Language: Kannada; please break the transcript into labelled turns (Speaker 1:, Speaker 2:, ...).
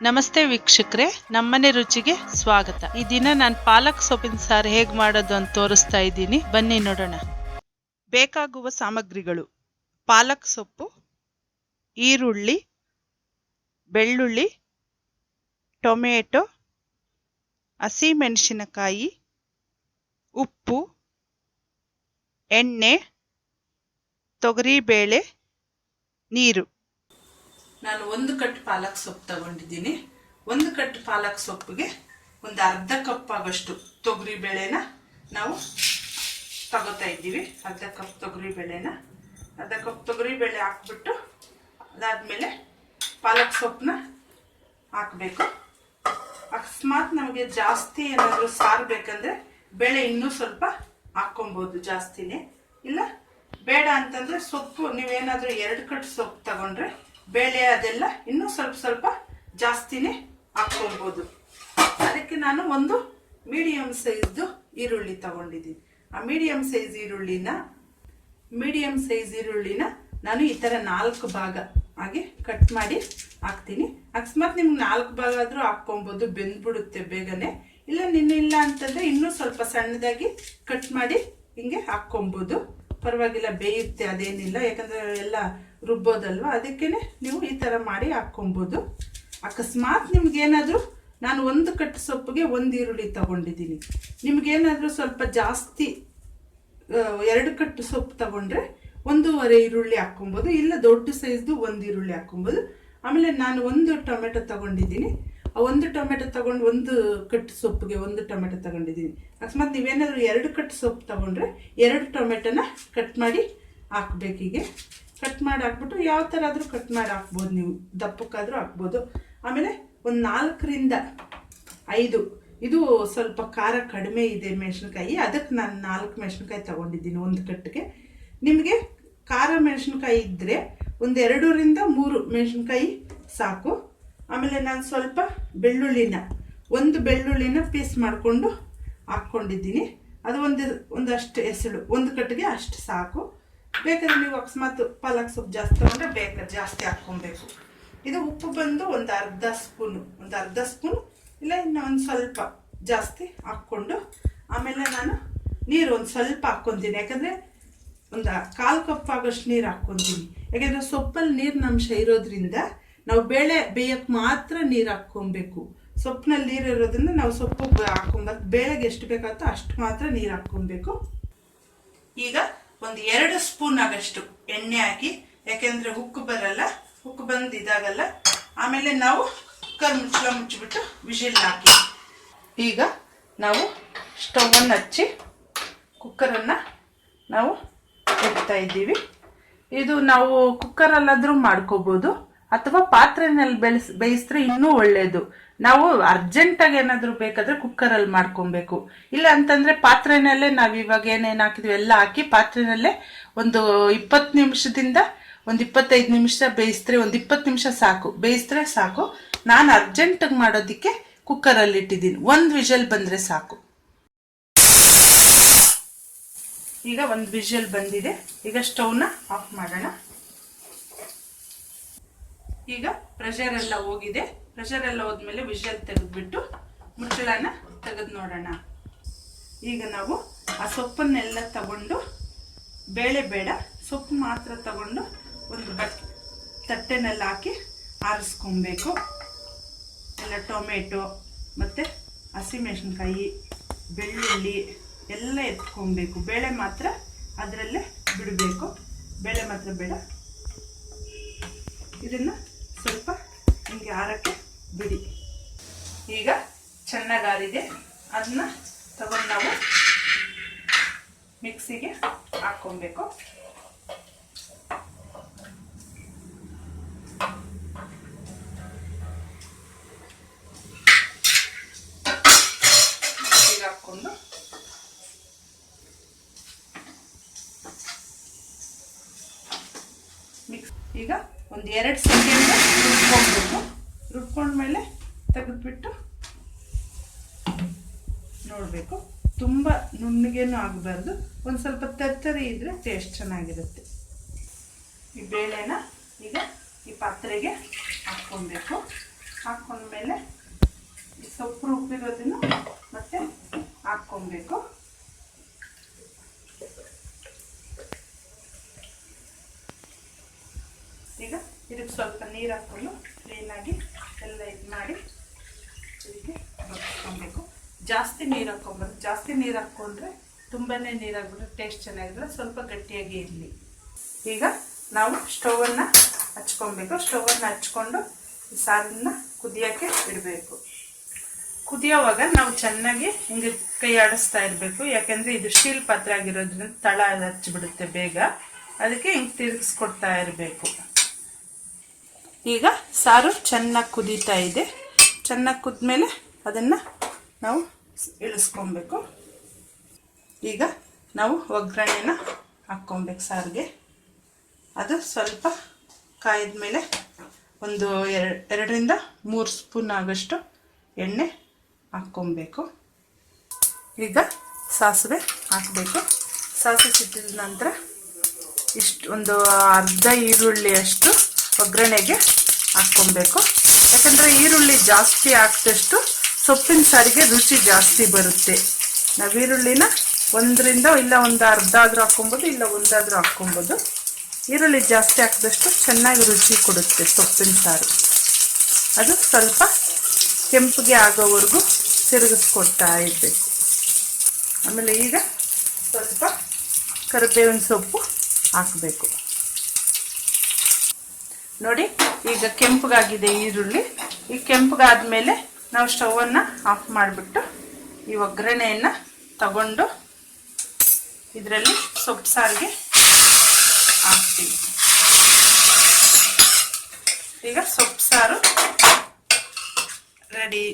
Speaker 1: ನಮಸ್ತೆ ವೀಕ್ಷಕರೇ, ನಮ್ಮನೆ ರುಚಿಗೆ ಸ್ವಾಗತ. ಈ ದಿನ ನಾನು ಪಾಲಕ್ ಸೊಪ್ಪಿನ ಸಾರು ಹೇಗೆ ಮಾಡೋದು ಅಂತ ತೋರಿಸ್ತಾ ಇದ್ದೀನಿ. ಬನ್ನಿ ನೋಡೋಣ. ಬೇಕಾಗುವ ಸಾಮಗ್ರಿಗಳು: ಪಾಲಕ್ ಸೊಪ್ಪು, ಈರುಳ್ಳಿ, ಬೆಳ್ಳುಳ್ಳಿ, ಟೊಮೆಟೊ, ಹಸಿಮೆಣಸಿನಕಾಯಿ, ಉಪ್ಪು, ಎಣ್ಣೆ, ತೊಗರಿಬೇಳೆ, ನೀರು. ನಾನು 1 ಕಟ್ ಪಾಲಕ್ ಸೊಪ್ಪು ತಗೊಂಡಿದ್ದೀನಿ. 1 ಕಟ್ ಪಾಲಕ್ ಸೊಪ್ಪಿಗೆ ಒಂದು ಅರ್ಧ ಕಪ್ ಆಗೋಷ್ಟು ತೊಗರಿ ಬೇಳೆನ ನಾವು ತಗೋತಾ ಇದ್ದೀವಿ. ಅರ್ಧ ಕಪ್ ತೊಗರಿ ಬೇಳೆ ಹಾಕ್ಬಿಟ್ಟು ಅದಾದಮೇಲೆ ಪಾಲಕ್ ಸೊಪ್ಪನ್ನ ಹಾಕಬೇಕು. ಅಕಸ್ಮಾತ್ ನಮಗೆ ಜಾಸ್ತಿ ಏನಾದರೂ ಸಾರು ಬೇಕಂದ್ರೆ ಬೇಳೆ ಇನ್ನೂ ಸ್ವಲ್ಪ ಹಾಕ್ಕೊಬೋದು, ಜಾಸ್ತಿನೇ. ಇಲ್ಲ ಬೇಡ ಅಂತಂದ್ರೆ ಸೊಪ್ಪು ನೀವೇನಾದರೂ 2 ಕಟ್ ಸೊಪ್ಪು ತಗೊಂಡ್ರೆ ಬೇಳೆ ಅದೆಲ್ಲ ಇನ್ನೂ ಸ್ವಲ್ಪ ಜಾಸ್ತಿನೇ ಹಾಕ್ಕೊಬೋದು. ಅದಕ್ಕೆ ನಾನು ಒಂದು ಮೀಡಿಯಂ ಸೈಜ್ದು ಈರುಳ್ಳಿ ತಗೊಂಡಿದ್ದೀನಿ. ಆ ಮೀಡಿಯಂ ಸೈಜ್ ಈರುಳ್ಳಿನ ನಾನು ಈ ಥರ 4 ಭಾಗ ಆಗಿ ಕಟ್ ಮಾಡಿ ಹಾಕ್ತೀನಿ. ಅಕಸ್ಮಾತ್ ನಿಮ್ಗೆ 4 ಭಾಗ ಆದರೂ ಹಾಕ್ಕೊಬೋದು, ಬೆಂದ್ಬಿಡುತ್ತೆ ಬೇಗನೆ. ಇಲ್ಲ ಅಂತಂದ್ರೆ ಇನ್ನೂ ಸ್ವಲ್ಪ ಸಣ್ಣದಾಗಿ ಕಟ್ ಮಾಡಿ ಹಿಂಗೆ ಹಾಕ್ಕೊಬೋದು, ಪರವಾಗಿಲ್ಲ, ಬೇಯುತ್ತೆ, ಅದೇನಿಲ್ಲ. ಯಾಕಂದ್ರೆ ಎಲ್ಲ ರುಬ್ಬೋದಲ್ವ, ಅದಕ್ಕೇನೆ ನೀವು ಈ ಥರ ಮಾಡಿ ಹಾಕ್ಕೊಬೋದು. ಅಕಸ್ಮಾತ್ ನಿಮ್ಗೇನಾದರೂ ನಾನು 1 ಕಟ್ ಸೊಪ್ಪಿಗೆ 1 ಈರುಳ್ಳಿ ತಗೊಂಡಿದ್ದೀನಿ. ನಿಮ್ಗೇನಾದರೂ ಸ್ವಲ್ಪ ಜಾಸ್ತಿ 2 ಕಟ್ ಸೊಪ್ಪು ತಗೊಂಡ್ರೆ 1.5 ಈರುಳ್ಳಿ ಹಾಕ್ಕೊಬೋದು. ಇಲ್ಲ ದೊಡ್ಡ ಸೈಜ್ದು 1 ಈರುಳ್ಳಿ ಹಾಕ್ಕೊಬೋದು. ಆಮೇಲೆ ನಾನು 1 ಟೊಮೆಟೊ ತಗೊಂಡಿದ್ದೀನಿ. ಆ 1 ಟೊಮೆಟೊ ತಗೊಂಡು 1 ಕಟ್ ಸೊಪ್ಪಿಗೆ 1 ಟೊಮೆಟೊ ತಗೊಂಡಿದ್ದೀನಿ. ಅಕಸ್ಮಾತ್ ನೀವೇನಾದರೂ 2 ಕಟ್ ಸೊಪ್ಪು ತಗೊಂಡ್ರೆ 2 ಟೊಮೆಟೊನ ಕಟ್ ಮಾಡಿ ಹಾಕ್ಬೇಕೀಗೆ. ಕಟ್ ಮಾಡಿ ಹಾಕ್ಬಿಟ್ಟು ಯಾವ ಥರ ಆದರೂ ಕಟ್ ಮಾಡಿ ಹಾಕ್ಬೋದು, ನೀವು ದಪ್ಪಕ್ಕಾದರೂ ಹಾಕ್ಬೋದು. ಆಮೇಲೆ ಒಂದು 4 ರಿಂದ 5, ಇದು ಸ್ವಲ್ಪ ಖಾರ ಕಡಿಮೆ ಇದೆ ಮೆಣಸಿನ್ಕಾಯಿ, ಅದಕ್ಕೆ ನಾನು 4 ಮೆಣಸಿನ್ಕಾಯಿ ತಗೊಂಡಿದ್ದೀನಿ 1 ಕಟ್ಟಿಗೆ. ನಿಮಗೆ ಖಾರ ಮೆಣಸಿನ್ಕಾಯಿ ಇದ್ದರೆ ಒಂದು 2 ರಿಂದ 3 ಮೆಣಸಿನ್ಕಾಯಿ ಸಾಕು. ಆಮೇಲೆ ನಾನು ಸ್ವಲ್ಪ ಒಂದು ಬೆಳ್ಳುಳ್ಳಿನ ಪೀಸ್ ಮಾಡಿಕೊಂಡು ಹಾಕ್ಕೊಂಡಿದ್ದೀನಿ. ಅದು ಒಂದಷ್ಟು ಎಸಳು 1 ಕಟ್ಟಿಗೆ ಅಷ್ಟು ಸಾಕು. ಬೇಕಾದ್ರೆ ನೀವು ಅಕಸ್ಮಾತ್ ಪಾಲಕ್ ಸೊಪ್ಪು ಜಾಸ್ತಿ ತಗೊಂಡ್ರೆ ಜಾಸ್ತಿ ಹಾಕ್ಕೊಬೇಕು. ಇದು ಉಪ್ಪು ಬಂದು ಒಂದು ಅರ್ಧ ಸ್ಪೂನು ಇಲ್ಲ ಇನ್ನು ಒಂದು ಸ್ವಲ್ಪ ಜಾಸ್ತಿ ಹಾಕ್ಕೊಂಡು, ಆಮೇಲೆ ನಾನು ನೀರು ಒಂದು ಸ್ವಲ್ಪ ಹಾಕ್ಕೊತೀನಿ. ಯಾಕಂದರೆ ಒಂದು 1/4 ಕಪ್ ಆಗೋಷ್ಟು ನೀರು ಹಾಕ್ಕೊತೀನಿ. ಯಾಕೆಂದರೆ ಸೊಪ್ಪಲ್ಲಿ ನೀರಿನ ಅಂಶ ಇರೋದ್ರಿಂದ ನಾವು ಬೇಳೆ ಬೇಯಕ್ಕೆ ಮಾತ್ರ ನೀರು ಹಾಕ್ಕೊಬೇಕು. ಸೊಪ್ಪಿನಲ್ಲಿ ನೀರು ಇರೋದ್ರಿಂದ ನಾವು ಸೊಪ್ಪು ಹಾಕ್ಕೊಬೇಕು. ಬೇಳೆಗೆ ಎಷ್ಟು ಬೇಕಾಗುತ್ತೋ ಅಷ್ಟು ಮಾತ್ರ ನೀರು ಹಾಕ್ಕೊಬೇಕು. ಈಗ ಒಂದು 2 ಸ್ಪೂನ್ ಆಗಷ್ಟು ಎಣ್ಣೆ ಹಾಕಿ, ಯಾಕೆಂದರೆ ಉಕ್ಕು ಬಂದು ಇದಾಗಲ್ಲ. ಆಮೇಲೆ ನಾವು ಕುಕ್ಕರ್ ಮುಚ್ಚಿಬಿಟ್ಟು ವಿಷಿಲ್ ಹಾಕಿ. ಈಗ ನಾವು ಸ್ಟವನ್ನು ಹಚ್ಚಿ ಕುಕ್ಕರನ್ನು ನಾವು ಇಡ್ತಾ ಇದ್ದೀವಿ. ಇದು ನಾವು ಕುಕ್ಕರಲ್ಲಾದರೂ ಮಾಡ್ಕೋಬೋದು, ಅಥವಾ ಪಾತ್ರೆನಲ್ಲಿ ಬೇಯಿಸಿದ್ರೆ ಇನ್ನೂ ಒಳ್ಳೆಯದು. ನಾವು ಅರ್ಜೆಂಟಾಗಿ ಏನಾದರೂ ಬೇಕಾದರೆ ಕುಕ್ಕರಲ್ಲಿ ಮಾಡ್ಕೊಬೇಕು. ಇಲ್ಲ ಅಂತಂದರೆ ಪಾತ್ರೆನಲ್ಲೇ ನಾವು ಇವಾಗ ಏನೇನು ಹಾಕಿದ್ವಿ ಎಲ್ಲ ಹಾಕಿ ಪಾತ್ರೆನಲ್ಲೇ ಒಂದು 20 ನಿಮಿಷದಿಂದ ಒಂದು 25 ನಿಮಿಷ ಬೇಯಿಸಿದ್ರೆ, ಒಂದು 20 ನಿಮಿಷ ಬೇಯಿಸಿದ್ರೆ ಸಾಕು. ನಾನು ಅರ್ಜೆಂಟಾಗಿ ಮಾಡೋದಕ್ಕೆ ಕುಕ್ಕರಲ್ಲಿ ಇಟ್ಟಿದ್ದೀನಿ. 1 ವಿಷಲ್ ಬಂದರೆ ಸಾಕು. ಈಗ 1 ವಿಷಲ್ ಬಂದಿದೆ. ಈಗ ಸ್ಟವ್ನ ಆಫ್ ಮಾಡೋಣ. ಈಗ ಪ್ರೆಷರ್ ಎಲ್ಲ ಹೋಗಿದೆ. ಪ್ರೆಷರ್ ಎಲ್ಲ ಹೋದ್ಮೇಲೆ ವಿಷಲ್ ತೆಗೆದ್ಬಿಟ್ಟು ಮುಚ್ಚಳನ ತೆಗೆದು ನೋಡೋಣ. ಈಗ ನಾವು ಆ ಸೊಪ್ಪನ್ನೆಲ್ಲ ತಗೊಂಡು, ಬೇಡ ಸೊಪ್ಪು ಮಾತ್ರ ತಗೊಂಡು ಒಂದು ತಟ್ಟೆನಲ್ಲಿ ಹಾಕಿ ಆರಿಸ್ಕೊಬೇಕು. ಎಲ್ಲ ಟೊಮೆಟೊ ಮತ್ತು ಹಸಿಮೆಣಸಿನ್ಕಾಯಿ, ಬೆಳ್ಳುಳ್ಳಿ ಎಲ್ಲ ಎತ್ಕೊಬೇಕು. ಬೇಳೆ ಮಾತ್ರ ಅದರಲ್ಲೇ ಬಿಡಬೇಕು. ಬೇಳೆ ಮಾತ್ರ ಬೇಡ. ಇದನ್ನು ಸ್ವಲ್ಪ ಹಿಂಗೆ ಆರಕ್ಕೆ ಬಿಡಿ. ಈಗ ಚೆನ್ನಾಗಿ ಆರಿದೆ. ಅದನ್ನ ತಗೊಂಡು ನಾವು ಮಿಕ್ಸಿಗೆ ಹಾಕ್ಕೊಬೇಕು. ಮಿಕ್ಸಿಗೆ ಹಾಕ್ಕೊಂಡು ಈಗ ಒಂದು 2 ಸೆಕೆಂಡ್ ರುಬ್ಕೊಬೇಕು. ರುಬ್ಕೊಂಡ್ಮೇಲೆ ತೆಗೆದ್ಬಿಟ್ಟು ನೋಡಬೇಕು. ತುಂಬ ನುಣ್ಣಗೇನು ಆಗಬಾರ್ದು, ಒಂದು ಸ್ವಲ್ಪ ತರ್ತರಿ ಇದ್ದರೆ ಟೇಸ್ಟ್ ಚೆನ್ನಾಗಿರುತ್ತೆ. ಈ ಬೇಳೆನ ಈಗ ಈ ಪಾತ್ರೆಗೆ ಹಾಕ್ಕೊಬೇಕು. ಹಾಕ್ಕೊಂಡ್ಮೇಲೆ ಆಮೇಲೆ ಸೊಪ್ಪು ರುಬ್ಬಿರೋದನ್ನು ಮತ್ತೆ ಹಾಕ್ಕೊಬೇಕು. ಈಗ ಇದಕ್ಕೆ ಸ್ವಲ್ಪ ನೀರು ಹಾಕ್ಕೊಂಡು ಕ್ಲೀನಾಗಿ ಎಲ್ಲ ಇದು ಮಾಡಿ ಇದಕ್ಕೆ ಬಗ್ಸ್ಕೊಬೇಕು. ಜಾಸ್ತಿ ನೀರು ಹಾಕ್ಕೊಬಾರ್ದು. ಜಾಸ್ತಿ ನೀರು ಹಾಕ್ಕೊಂಡ್ರೆ ತುಂಬಾ ನೀರಾಗ್ಬಿಟ್ರೆ ಟೇಸ್ಟ್ ಚೆನ್ನಾಗಿದ್ರೆ ಸ್ವಲ್ಪ ಗಟ್ಟಿಯಾಗಿ ಇರಲಿ. ಈಗ ನಾವು ಸ್ಟವನ್ನು ಹಚ್ಕೊಬೇಕು. ಸ್ಟವನ್ನು ಹಚ್ಕೊಂಡು ಈ ಸಾರನ್ನ ಕುದಿಯೋಕ್ಕೆ ಇಡಬೇಕು. ಕುದಿಯೋವಾಗ ನಾವು ಚೆನ್ನಾಗಿ ಹಿಂಗೆ ಕೈ ಆಡಿಸ್ತಾ ಇರಬೇಕು. ಯಾಕೆಂದರೆ ಇದು ಸ್ಟೀಲ್ ಪಾತ್ರೆ ಆಗಿರೋದ್ರಿಂದ ತಳ ಹಚ್ಚಿಬಿಡುತ್ತೆ ಬೇಗ. ಅದಕ್ಕೆ ಹಿಂಗೆ ತಿರುಗಿಸ್ಕೊಡ್ತಾ ಇರಬೇಕು. ಈಗ ಸಾರು ಚೆನ್ನಾಗಿ ಕುದೀತಾ ಇದೆ. ಚೆನ್ನಾಗಿ ಕುದ್ಮೇಲೆ ಅದನ್ನು ನಾವು ಇಳಿಸ್ಕೊಬೇಕು. ಈಗ ನಾವು ಒಗ್ಗರಣೆನ ಹಾಕ್ಕೊಬೇಕು ಸಾರಿಗೆ. ಅದು ಸ್ವಲ್ಪ ಕಾಯ್ದ ಮೇಲೆ ಒಂದು 2ರಿಂದ 3 ಸ್ಪೂನ್ ಆಗೋಷ್ಟು ಎಣ್ಣೆ ಹಾಕ್ಕೊಬೇಕು. ಈಗ ಸಾಸಿವೆ ಹಾಕಬೇಕು. ಸಾಸಿವೆ ಸಿಟ್ಟಿದ ನಂತರ ಒಂದು ಅರ್ಧ ಈರುಳ್ಳಿಯಷ್ಟು ಒಗ್ಗರಣೆಗೆ ಹಾಕ್ಕೊಬೇಕು. ಯಾಕಂದರೆ ಈರುಳ್ಳಿ ಜಾಸ್ತಿ ಹಾಕಿದಷ್ಟು ಸೊಪ್ಪಿನ ಸಾರಿಗೆ ರುಚಿ ಜಾಸ್ತಿ ಬರುತ್ತೆ. ನಾವು ಈರುಳ್ಳಿನ 1ರಿಂದ ಇಲ್ಲ ಒಂದು ಅರ್ಧ ಆದರೂ ಹಾಕ್ಕೊಬೋದು, ಇಲ್ಲ ಒಂದಾದರೂ ಹಾಕ್ಕೊಬೋದು. ಈರುಳ್ಳಿ ಜಾಸ್ತಿ ಹಾಕಿದಷ್ಟು ಚೆನ್ನಾಗಿ ರುಚಿ ಕೊಡುತ್ತೆ ಸೊಪ್ಪಿನ ಸಾರು. ಅದು ಸ್ವಲ್ಪ ಕೆಂಪಗೆ ಆಗೋವರೆಗೂ ತಿರುಗಿಸ್ಕೊಡ್ತಾ ಇರಬೇಕು. ಆಮೇಲೆ ಈಗ ಸ್ವಲ್ಪ ಕರಿಬೇವಿನ ಸೊಪ್ಪು ಹಾಕಬೇಕು. ನೋಡಿ ಈಗ ಕೆಂಪಗಾಗಿದೆ ಈರುಳ್ಳಿ. ಈ ಕೆಂಪಗಾದ್ಮೇಲೆ ನಾವು ಸ್ಟವನ್ನು ಆಫ್ ಮಾಡಿಬಿಟ್ಟು ಈ ಒಗ್ಗರಣೆಯನ್ನು ತಗೊಂಡು ಇದರಲ್ಲಿ ಸೊಪ್ಪು ಸಾರಿಗೆ ಹಾಕ್ತೀವಿ. ಈಗ ಸೊಪ್ಪು ಸಾರು ರೆಡಿ.